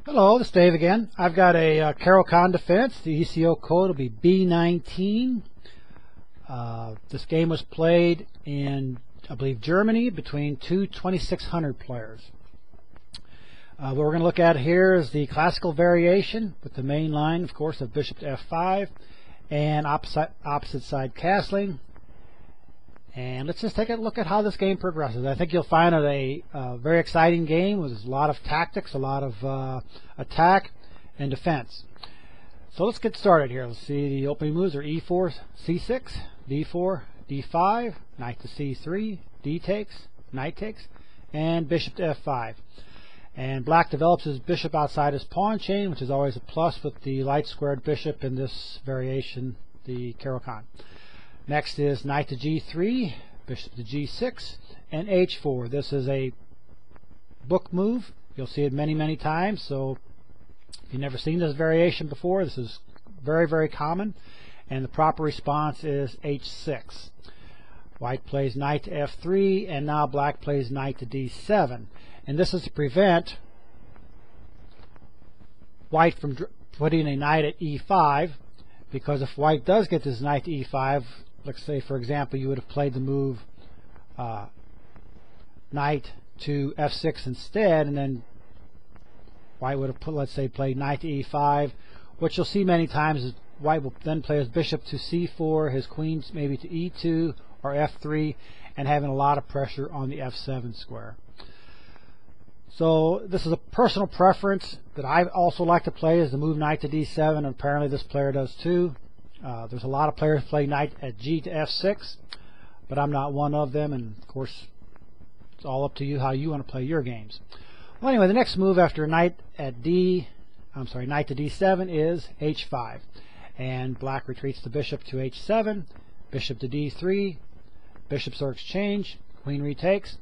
Hello, this is Dave again. I've got a Caro-Kann defense. The ECO code will be B19. This game was played in, I believe, Germany between two 2600 players. What we're going to look at here is the classical variation with the main line, of course, of bishop to f5 and opposite side castling. And let's just take a look at how this game progresses. I think you'll find it a very exciting game with a lot of tactics, a lot of attack and defense. So let's get started here. Let's see, the opening moves are e4, c6, d4, d5, knight to c3, d takes, knight takes, and bishop to f5. And black develops his bishop outside his pawn chain, which is always a plus with the light squared bishop in this variation, the Caro-Kann. Next is knight to g3, bishop to g6, and h4. This is a book move. You'll see it many times, so if you've never seen this variation before, this is very common. And the proper response is h6. White plays knight to f3, and now black plays knight to d7. And this is to prevent white from putting a knight at e5, because if white does get this knight to e5, let's say, for example, you would have played the move knight to f6 instead, and then white would have put, let's say, played knight to e5. What you'll see many times is white will then play his bishop to c4, his queen maybe to e2 or f3, and having a lot of pressure on the f7 square. So this is a personal preference that I also like to play, is the move knight to d7, and apparently this player does too. There's a lot of players play knight at g to f6, but I'm not one of them, and of course it's all up to you how you want to play your games. Well, anyway, the next move after knight to d7 is h5, and black retreats the bishop to h7, bishop to d3, bishops are exchanged, queen retakes,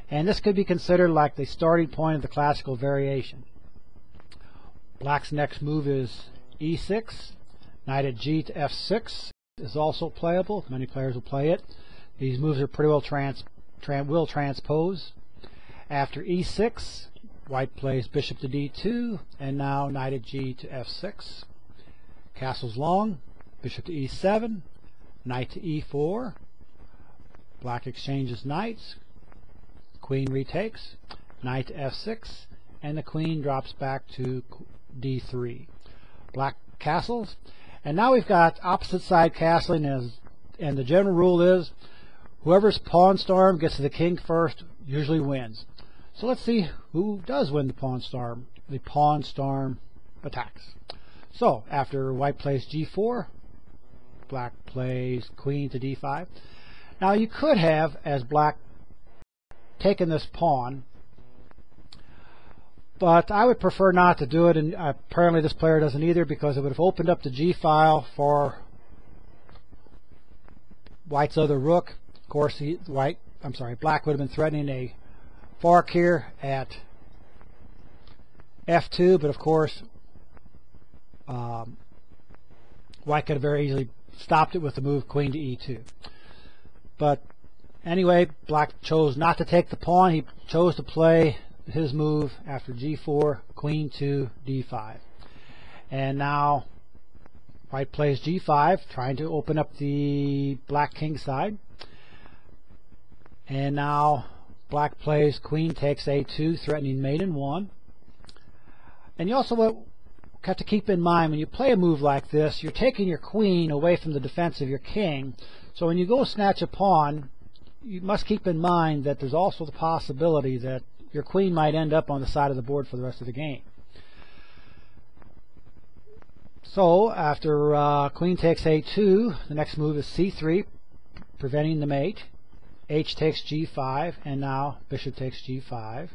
and this could be considered like the starting point of the classical variation. Black's next move is e6. Knight at g to f6 is also playable. Many players will play it. These moves are pretty well transpose. After e6, white plays bishop to d2, and now knight at g to f6. Castle's long, bishop to e7, knight to e4. Black exchanges knights, queen retakes, knight to f6, and the queen drops back to d3. Black castles. And now we've got opposite side castling, and the general rule is whoever's pawn storm gets to the king first usually wins. So let's see who does win the pawn storm. The pawn storm attacks. So after white plays g4, black plays queen to d5. Now you could have, as black, taken this pawn, but I would prefer not to do it, and apparently this player doesn't either, because it would have opened up the g file for white's other rook. Of course, black would have been threatening a fork here at f2, but of course white could have very easily stopped it with the move queen to e2. But anyway, black chose not to take the pawn. He chose to play his move after g4, queen to d5. And now white plays g5, trying to open up the black king side. And now black plays queen takes a2, threatening mate in 1. And you also have to keep in mind, when you play a move like this, you're taking your queen away from the defense of your king. So when you go snatch a pawn, you must keep in mind that there's also the possibility that your queen might end up on the side of the board for the rest of the game. So after queen takes a2, the next move is c3, preventing the mate. H takes g5, and now bishop takes g5.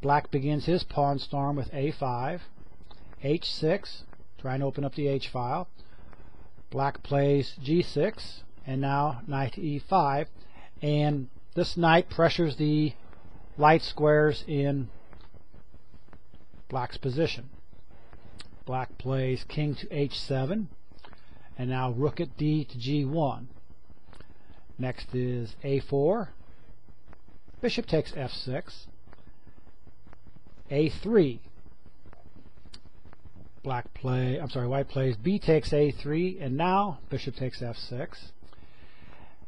Black begins his pawn storm with a5, h6, trying to open up the h file. Black plays g6, and now knight to e5, and this knight pressures the light squares in black's position. Black plays king to h7, and now rook at d to g1. Next is a4, bishop takes f6, a3, White plays b takes a3, and now bishop takes f6.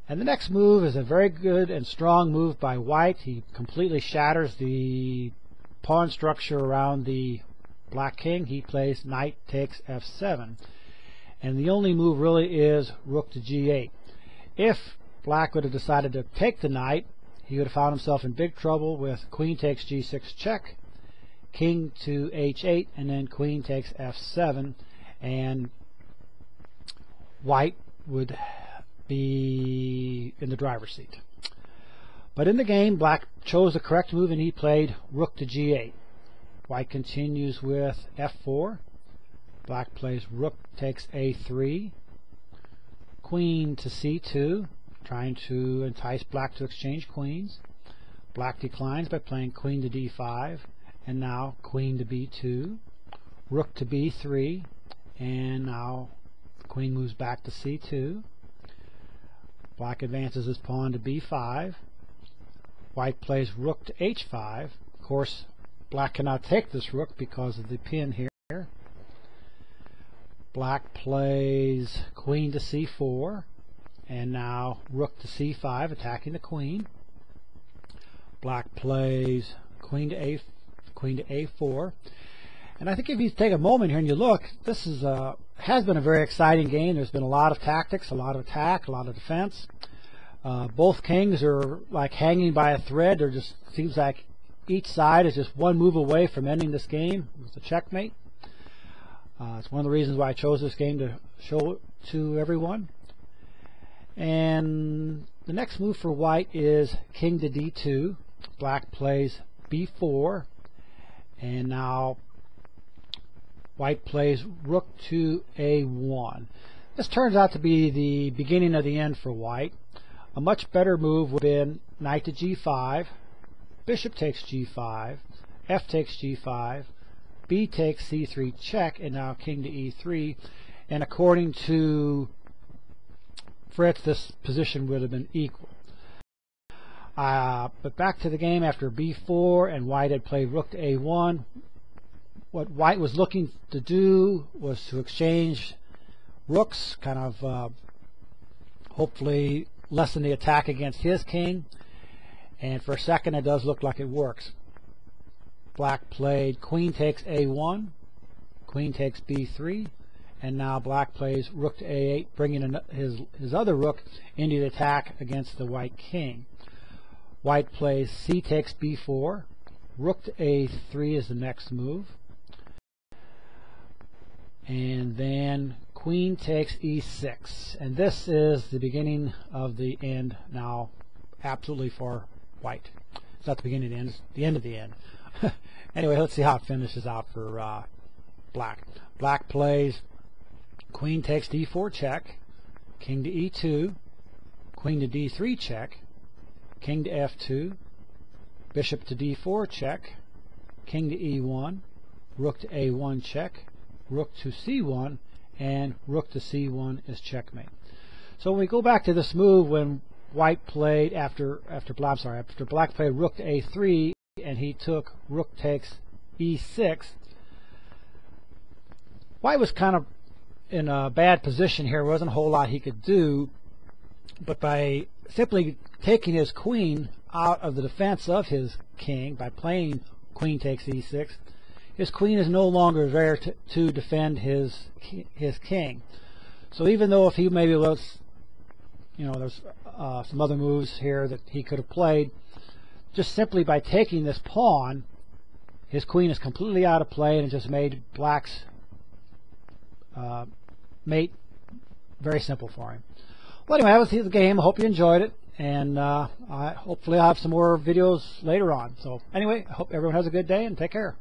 And the next move is a very good and strong move by white. He completely shatters the pawn structure around the black king. He plays knight takes f7. And the only move really is rook to g8. If black would have decided to take the knight, he would have found himself in big trouble with queen takes g6 check, king to h8, and then queen takes f7, and white would be in the driver's seat. But in the game, black chose the correct move and he played rook to g8. White continues with f4. Black plays rook takes a3, queen to c2, trying to entice black to exchange queens. Black declines by playing queen to d5, and now queen to b2, rook to b3, and now the queen moves back to c2. Black advances his pawn to b5. White plays rook to h5. Of course, black cannot take this rook because of the pin here. Black plays queen to c4, and now rook to c5, attacking the queen. Black plays queen to a4, and I think if you take a moment here and you look, this is has been a very exciting game. There's been a lot of tactics, a lot of attack, a lot of defense. Both kings are like hanging by a thread. There just seems like each side is just one move away from ending this game. It's a checkmate. It's one of the reasons why I chose this game to show it to everyone. And the next move for white is king to d2. Black plays b4, and now white plays rook to a1. This turns out to be the beginning of the end for white. A much better move would have been knight to g5, bishop takes g5, f takes g5, b takes c3 check, and now king to e3. And according to Fritz, this position would have been equal. But back to the game after b4, and white had played rook to a1. What white was looking to do was to exchange rooks, kind of hopefully lessen the attack against his king. And for a second, it does look like it works. Black played queen takes a1, queen takes b3, and now black plays rook to a8, bringing his other rook into the attack against the white king. White plays c takes b4, rook to a3 is the next move, and then queen takes e6, and this is the beginning of the end now, absolutely for white. It's not the beginning of the end, it's the end of the end. Anyway, let's see how it finishes out for black. Black plays queen takes d4 check, king to e2, queen to d3 check, king to f2, bishop to d4 check, king to e1, rook to a1 check, rook to c1, and rook to c1 is checkmate. So when we go back to this move, when white played after black played rook to a3, and he took rook takes e6, white was kind of in a bad position here. There wasn't a whole lot he could do, but by simply taking his queen out of the defense of his king by playing queen takes e6, his queen is no longer there to defend his king. So even though if he maybe was, there's some other moves here that he could have played, just simply by taking this pawn, his queen is completely out of play, and it just made black's mate very simple for him. Well, anyway, that was the game. I hope you enjoyed it, and hopefully I'll have some more videos later on. So anyway, I hope everyone has a good day, and take care.